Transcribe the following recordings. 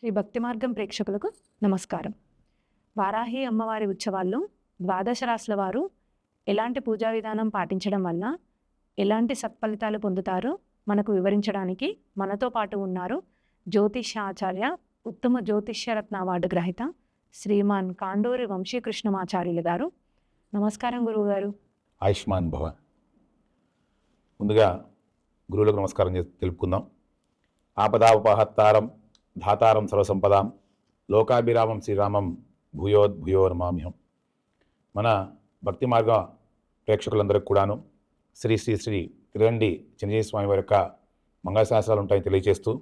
శ్రీ భక్తి మార్గం ప్రేక్షకులకు నమస్కారం. వారాహి అమ్మవారి ఉత్సవాల్లో ద్వాదశ రాశుల వారు ఎలాంటి పూజా విధానం పాటించడం వల్ల ఎలాంటి సత్ఫలితాలు పొందుతారో మనకు వివరించడానికి మనతో పాటు ఉన్నారు జ్యోతిష్య ఆచార్య, ఉత్తమ జ్యోతిష్యరత్న అవార్డు గ్రహీత శ్రీమాన్ కాండూరి వంశీకృష్ణమాచార్యులు గారు. నమస్కారం గురువుగారు. ఆయుష్మాన్ భవ. ముందుగా గురువులకు నమస్కారం తెలుపుకుందాం. ఆపదాపహత్తారం ధాతారం సర్వసంపదాం లోకాభిరామం శ్రీరామం భూయోద్భూయో నమామ్యహం. మన భక్తి మార్గ ప్రేక్షకులందరికీ కూడాను శ్రీ శ్రీ శ్రీ తిరుగండి చిన్నజీవి స్వామి వారి యొక్క మంగళశాస్త్రాలు ఉంటాయని తెలియజేస్తూ,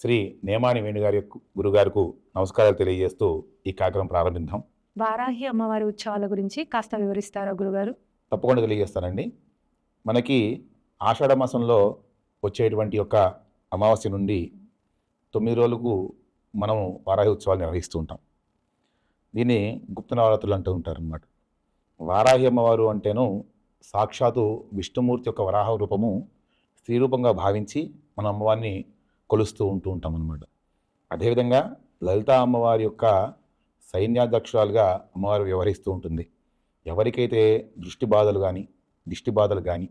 శ్రీ నేమాని వేణుగారి గురుగారికి నమస్కారాలు తెలియజేస్తూ ఈ కార్యక్రమం ప్రారంభిద్దాం. వారాహి అమ్మవారి ఉత్సవాల గురించి కాస్త వివరిస్తారా గురుగారు? తప్పకుండా తెలియజేస్తానండి. మనకి ఆషాఢ మాసంలో వచ్చేటువంటి యొక్క అమావాస్య నుండి 9 రోజులకు మనం వారాహి ఉత్సవాలు నిర్వహిస్తూ ఉంటాం. దీన్ని గుప్త నవరాత్రులు అంటూ ఉంటారనమాట. వారాహి అమ్మవారు అంటేను సాక్షాత్తు విష్ణుమూర్తి యొక్క వరాహ రూపము స్త్రీ రూపంగా భావించి మన అమ్మవారిని కొలుస్తూ ఉంటాం అన్నమాట. అదేవిధంగా లలితా అమ్మవారి యొక్క సైన్యాధ్యక్షురాలుగా అమ్మవారు వ్యవహరిస్తూ ఉంటుంది. ఎవరికైతే దృష్టి బాధలు కానీ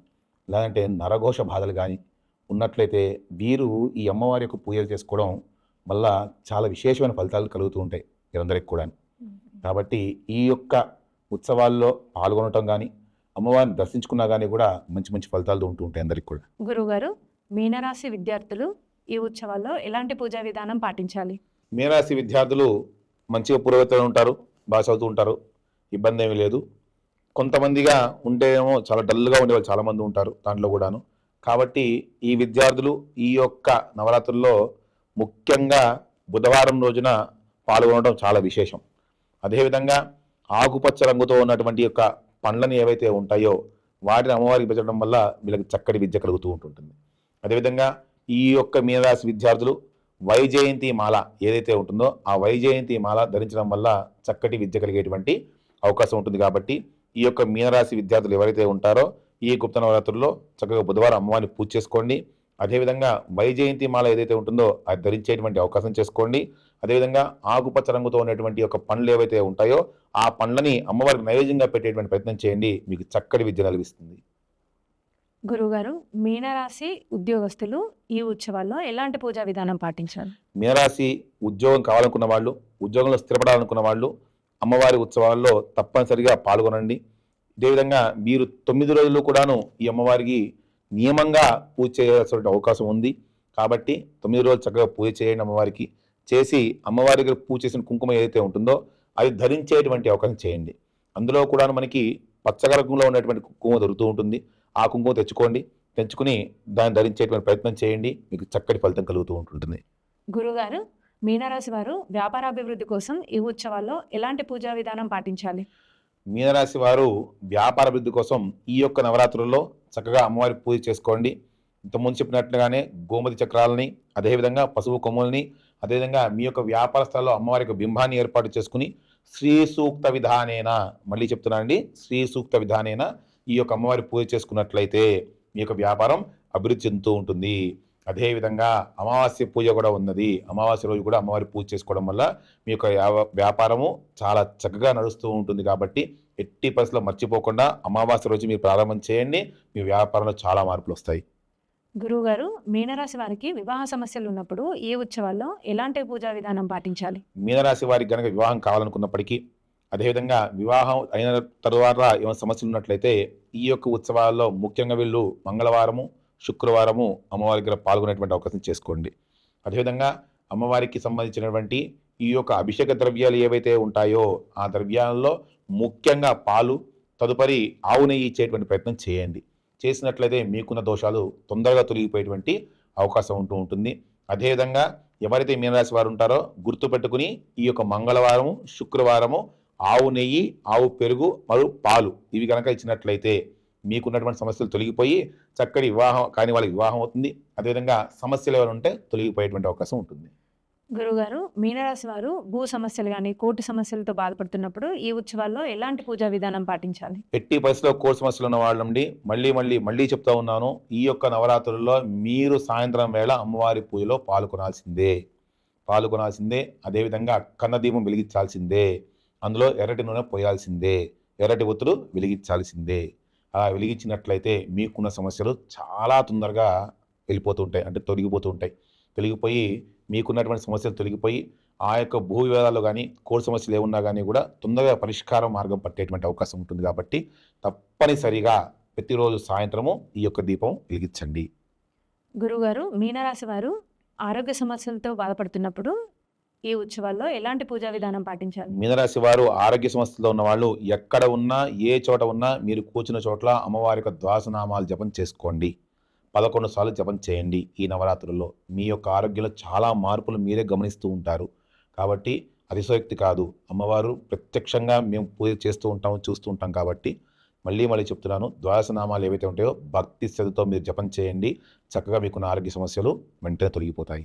లేదంటే నరఘోష బాధలు కానీ ఉన్నట్లయితే వీరు ఈ అమ్మవారి యొక్క పూజలు చేసుకోవడం వల్ల చాలా విశేషమైన ఫలితాలు కలుగుతూ ఉంటాయి వీరందరికీ కూడా. కాబట్టి ఈ యొక్క ఉత్సవాల్లో పాల్గొనటం కానీ అమ్మవారిని దర్శించుకున్నా కానీ కూడా మంచి మంచి ఫలితాలు ఉంటూ ఉంటాయి అందరికీ కూడా. గురువుగారు, మీనరాశి విద్యార్థులు ఈ ఉత్సవాల్లో ఎలాంటి పూజా విధానం పాటించాలి? మీనరాశి విద్యార్థులు మంచిగా పురోగతిలో ఉంటారు, బాగా చదువుతూ ఉంటారు, ఇబ్బంది ఏమీ లేదు. కొంతమందిగా ఉంటేనేమో చాలా డల్గా ఉండేవాళ్ళు చాలామంది ఉంటారు దాంట్లో కూడాను. కాబట్టి ఈ విద్యార్థులు ఈ యొక్క నవరాత్రుల్లో ముఖ్యంగా బుధవారం రోజున పాల్గొనడం చాలా విశేషం. అదేవిధంగా ఆకుపచ్చ రంగుతో ఉన్నటువంటి యొక్క పండ్లను ఏవైతే ఉంటాయో వాటిని అమ్మవారికి పెంచడం వల్ల వీళ్ళకి చక్కటి విద్య కలుగుతూ ఉంటుంది. అదేవిధంగా ఈ యొక్క మీనరాశి విద్యార్థులు వైజయంతి మాల ఏదైతే ఉంటుందో ఆ వైజయంతి మాల ధరించడం వల్ల చక్కటి విద్య కలిగేటువంటి అవకాశం ఉంటుంది. కాబట్టి ఈ యొక్క మీనరాశి విద్యార్థులు ఎవరైతే ఉంటారో ఈ గుప్త నవరాత్రుల్లో చక్కగా బుధవారం అమ్మవారిని పూజ చేసుకోండి. అదేవిధంగా వైజయంతి మాల ఏదైతే ఉంటుందో అది ధరించేటువంటి అవకాశం చేసుకోండి. అదేవిధంగా ఆకుపచ్చ రంగుతో ఉన్నటువంటి యొక్క పండ్లు ఏవైతే ఉంటాయో ఆ పండ్లని అమ్మవారికి నైవేద్యంగా పెట్టేటువంటి ప్రయత్నం చేయండి. మీకు చక్కటి విద్య లభిస్తుంది. గురువుగారు, మీనరాశి ఉద్యోగస్తులు ఈ ఉత్సవాల్లో ఎలాంటి పూజా విధానం పాటించాలి? మీనరాశి ఉద్యోగం కావాలనుకున్న వాళ్ళు, ఉద్యోగంలో స్థిరపడాలనుకున్న వాళ్ళు అమ్మవారి ఉత్సవాల్లో తప్పనిసరిగా పాల్గొనండి. అదేవిధంగా మీరు 9 రోజులు కూడాను ఈ అమ్మవారికి నియమంగా పూజ చేయాల్సిన అవకాశం ఉంది. కాబట్టి 9 రోజులు చక్కగా పూజ చేయండి. అమ్మవారికి చేసి అమ్మవారి దగ్గర పూజ చేసిన కుంకుమ ఏదైతే ఉంటుందో అది ధరించేటువంటి అవకాశం చేయండి. అందులో కూడా మనకి పచ్చగరంగులో ఉన్నటువంటి కుంకుమ దొరుకుతూ ఉంటుంది. ఆ కుంకుమ తెచ్చుకుని దాన్ని ధరించేటువంటి ప్రయత్నం చేయండి. మీకు చక్కటి ఫలితం కలుగుతూ ఉంటుంది. గురుగారు, మీనరాశి వారు వ్యాపారాభివృద్ధి కోసం ఈ ఉత్సవాల్లో ఎలాంటి పూజా విధానం పాటించాలి? మీనరాశి వారు వ్యాపార అభివృద్ధి కోసం ఈ యొక్క నవరాత్రుల్లో చక్కగా అమ్మవారి పూజ చేసుకోండి. ఇంతకుముందు చెప్పినట్లుగానే గోమతి చక్రాలని, అదేవిధంగా పసుపు కొమ్ములని, అదేవిధంగా మీ యొక్క వ్యాపార స్థలంలో అమ్మవారి యొక్క బింబాన్ని ఏర్పాటు చేసుకుని శ్రీ సూక్త విధానేన, మళ్ళీ చెప్తున్నానండి, శ్రీ సూక్త విధానేన ఈ యొక్క అమ్మవారి పూజ చేసుకున్నట్లయితే మీ యొక్క వ్యాపారం అభివృద్ధి చెందుతూ ఉంటుంది. అదేవిధంగా అమావాస్య పూజ కూడా ఉన్నది. అమావాస్య రోజు కూడా అమ్మవారి పూజ చేసుకోవడం వల్ల మీ యొక్క వ్యాపారము చాలా చక్కగా నడుస్తూ ఉంటుంది. కాబట్టి ఎట్టి పరిస్థితుల్లో మర్చిపోకుండా అమావాస్య రోజు మీరు ప్రారంభం చేయండి. మీ వ్యాపారంలో చాలా మార్పులు వస్తాయి. గురువుగారు, మీనరాశి వారికి వివాహ సమస్యలు ఉన్నప్పుడు ఈ ఉత్సవాల్లో ఎలాంటి పూజా విధానం పాటించాలి? మీనరాశి వారికి కనుక వివాహం కావాలనుకున్నప్పటికీ, అదేవిధంగా వివాహం అయిన తరువాత ఏమైనా సమస్యలు ఉన్నట్లయితే ఈ యొక్క ఉత్సవాల్లో ముఖ్యంగా వీళ్ళు మంగళవారము, శుక్రవారము అమ్మవారి దగ్గర పాల్గొనేటువంటి అవకాశం చేసుకోండి. అదేవిధంగా అమ్మవారికి సంబంధించినటువంటి ఈ యొక్క అభిషేక ద్రవ్యాలు ఏవైతే ఉంటాయో ఆ ద్రవ్యాలలో ముఖ్యంగా పాలు, తదుపరి ఆవు నెయ్యి ఇచ్చేటువంటి ప్రయత్నం చేయండి. చేసినట్లయితే మీకున్న దోషాలు తొందరగా తొలగిపోయేటువంటి అవకాశం ఉంటుంది. అదేవిధంగా ఎవరైతే మీనరాశి వారు ఉంటారో గుర్తుపెట్టుకుని ఈ యొక్క మంగళవారము, శుక్రవారము ఆవు నెయ్యి, ఆవు పెరుగు మరియు పాలు ఇవి కనుక ఇచ్చినట్లయితే మీకున్నటువంటి సమస్యలు తొలగిపోయి చక్కటి వివాహం కాని వాళ్ళకి వివాహం అవుతుంది. అదేవిధంగా సమస్యలు ఏమైనా ఉంటే తొలగిపోయేటువంటి అవకాశం ఉంటుంది. గురుగారు, మీనరాశి వారు భూ సమస్యలు గాని, కోర్టు సమస్యలతో బాధపడుతున్నప్పుడు ఈ ఉత్సవాల్లో ఎలాంటి పూజా విధానం పాటించాలి? ఎట్టి పరిస్థితిలో కోర్టు సమస్యలు ఉన్న వాళ్ళండి మళ్ళీ చెప్తా ఉన్నాను. ఈ యొక్క నవరాత్రుల్లో మీరు సాయంత్రం వేళ అమ్మవారి పూజలో పాల్గొనాల్సిందే. అదేవిధంగా కన్న దీపం వెలిగించాల్సిందే. అందులో ఎర్రటి నూనె పోయాల్సిందే. ఎర్రటి ఒత్తులు వెలిగించాల్సిందే. అలా వెలిగించినట్లయితే మీకున్న సమస్యలు చాలా తొందరగా వెళ్ళిపోతూ ఉంటాయి. అంటే తొలగిపోయి మీకున్నటువంటి సమస్యలు తొలగిపోయి ఆ యొక్క భూ వివాదాలు కానీ కోర్టు సమస్యలు ఏమున్నా కానీ కూడా తొందరగా పరిష్కారం మార్గం పట్టేటువంటి అవకాశం ఉంటుంది. కాబట్టి తప్పనిసరిగా ప్రతిరోజు సాయంత్రము ఈ యొక్క దీపం వెలిగించండి. గురుగారు, మీనరాశి వారు ఆరోగ్య సమస్యలతో బాధపడుతున్నప్పుడు ఈ ఉత్సవాల్లో ఎలాంటి పూజా విధానం పాటించాలి? మీనరాశి వారు ఆరోగ్య సమస్యలతో ఉన్న వాళ్ళు ఎక్కడ ఉన్నా ఏ చోట ఉన్నా మీరు కూర్చున్న చోట్ల అమ్మవారి యొక్క ద్వాసనామాలు జపం చేసుకోండి. 11 సార్లు జపం చేయండి. ఈ నవరాత్రుల్లో మీ యొక్క ఆరోగ్యంలో చాలా మార్పులు మీరే గమనిస్తూ ఉంటారు. కాబట్టి అతిశయోక్తి కాదు. అమ్మవారు ప్రత్యక్షంగా మేము పూజ చేస్తూ ఉంటాము, చూస్తూ ఉంటాం. కాబట్టి మళ్ళీ చెప్తున్నాను, ద్వాదశనామాలు ఏవైతే ఉంటాయో భక్తి శ్రద్ధతో మీరు జపం చేయండి. చక్కగా మీకున్న ఆరోగ్య సమస్యలు వెంటనే తొలగిపోతాయి.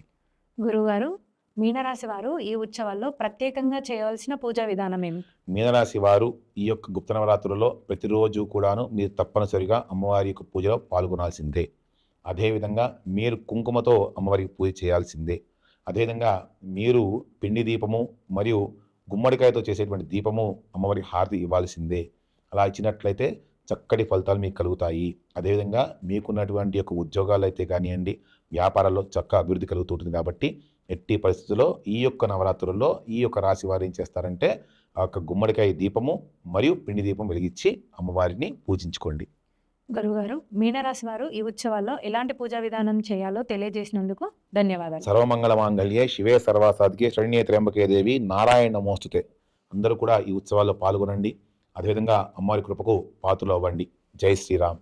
గురుగారు, మీనరాశి వారు ఈ ఉత్సవాల్లో ప్రత్యేకంగా చేయవలసిన పూజా విధానం ఏమి? మీనరాశి వారు ఈ యొక్క గుప్త నవరాత్రులలో ప్రతిరోజు కూడాను మీరు తప్పనిసరిగా అమ్మవారి యొక్క పూజలో పాల్గొనాల్సిందే. అదేవిధంగా మీరు కుంకుమతో అమ్మవారికి పూజ చేయాల్సిందే. అదేవిధంగా మీరు పిండి దీపము మరియు గుమ్మడికాయతో చేసేటువంటి దీపము అమ్మవారికి హారతి ఇవ్వాల్సిందే. అలా ఇచ్చినట్లయితే చక్కటి ఫలితాలు మీకు కలుగుతాయి. అదేవిధంగా మీకున్నటువంటి యొక్క ఉద్యోగాలు అయితే కానివ్వండి, వ్యాపారాల్లో చక్కగా అభివృద్ధి కలుగుతుంటుంది. కాబట్టి ఎట్టి పరిస్థితుల్లో ఈ యొక్క నవరాత్రుల్లో ఈ యొక్క రాశి వారు ఏం చేస్తారంటే ఆ యొక్క గుమ్మడికాయ దీపము మరియు పిండి దీపం వెలిగించి అమ్మవారిని పూజించుకోండి. గురుగారు, మీనరాశి వారు ఈ ఉత్సవాల్లో ఎలాంటి పూజా విధానం చేయాలో తెలియజేసినందుకు ధన్యవాదాలు. సర్వమంగళ మాంగళ్యే శివే సర్వాసాధికే శరణ్యే త్ర్యంబకే దేవి నారాయణ నమోస్తుతే. అందరూ కూడా ఈ ఉత్సవాల్లో పాల్గొనండి. అదేవిధంగా అమ్మవారి కృపకు పాత్రలు అవ్వండి. జై శ్రీరామ్.